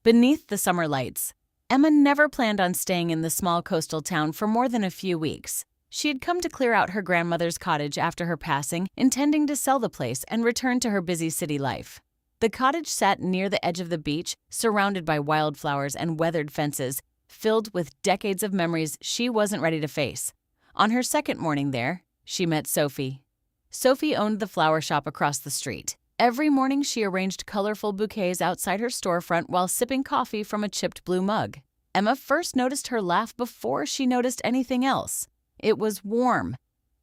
Beneath the summer lights, Emma never planned on staying in the small coastal town for more than a few weeks. She had come to clear out her grandmother's cottage after her passing, intending to sell the place and return to her busy city life. The cottage sat near the edge of the beach, surrounded by wildflowers and weathered fences, filled with decades of memories she wasn't ready to face. On her second morning there, she met Sophie. Sophie owned the flower shop across the street. Every morning she arranged colorful bouquets outside her storefront while sipping coffee from a chipped blue mug. Emma first noticed her laugh before she noticed anything else. It was warm,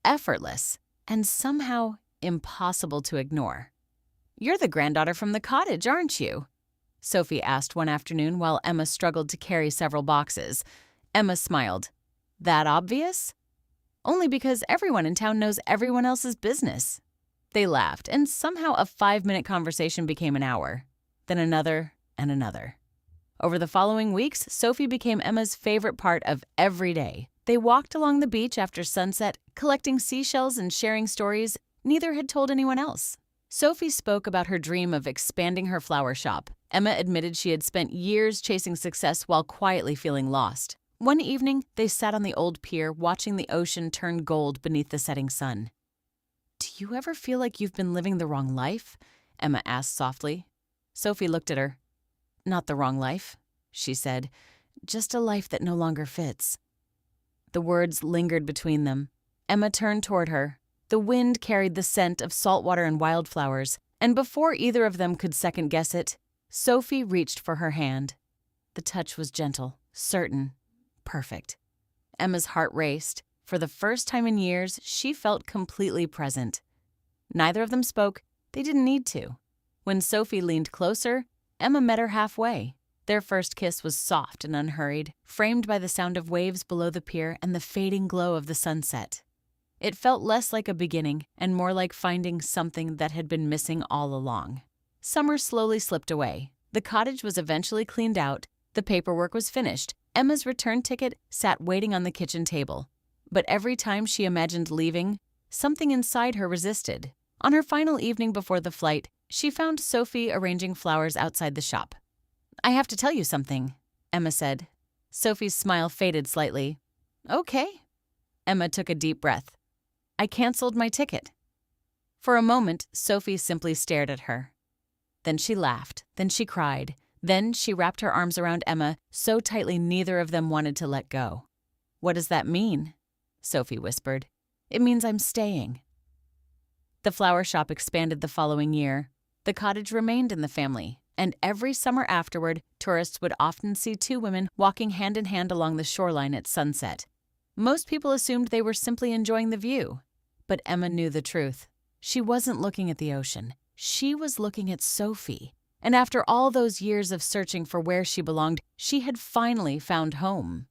effortless, and somehow impossible to ignore. "You're the granddaughter from the cottage, aren't you?" Sophie asked one afternoon while Emma struggled to carry several boxes. Emma smiled. "That obvious?" "Only because everyone in town knows everyone else's business." They laughed, and somehow a 5-minute conversation became an hour, then another and another. Over the following weeks, Sophie became Emma's favorite part of every day. They walked along the beach after sunset, collecting seashells and sharing stories neither had told anyone else. Sophie spoke about her dream of expanding her flower shop. Emma admitted she had spent years chasing success while quietly feeling lost. One evening, they sat on the old pier watching the ocean turn gold beneath the setting sun. "Do you ever feel like you've been living the wrong life?" Emma asked softly. Sophie looked at her. "Not the wrong life," she said. "Just a life that no longer fits." The words lingered between them. Emma turned toward her. The wind carried the scent of saltwater and wildflowers, and before either of them could second-guess it, Sophie reached for her hand. The touch was gentle, certain, perfect. Emma's heart raced. For the first time in years, she felt completely present. Neither of them spoke. They didn't need to. When Sophie leaned closer, Emma met her halfway. Their first kiss was soft and unhurried, framed by the sound of waves below the pier and the fading glow of the sunset. It felt less like a beginning and more like finding something that had been missing all along. Summer slowly slipped away. The cottage was eventually cleaned out. The paperwork was finished. Emma's return ticket sat waiting on the kitchen table. But every time she imagined leaving, something inside her resisted. On her final evening before the flight, she found Sophie arranging flowers outside the shop. "I have to tell you something," Emma said. Sophie's smile faded slightly. "Okay." Emma took a deep breath. "I canceled my ticket." For a moment, Sophie simply stared at her. Then she laughed. Then she cried. Then she wrapped her arms around Emma so tightly neither of them wanted to let go. "What does that mean?" Sophie whispered. "It means I'm staying." The flower shop expanded the following year. The cottage remained in the family, and every summer afterward, tourists would often see two women walking hand in hand along the shoreline at sunset. Most people assumed they were simply enjoying the view, but Emma knew the truth. She wasn't looking at the ocean. She was looking at Sophie. And after all those years of searching for where she belonged, she had finally found home.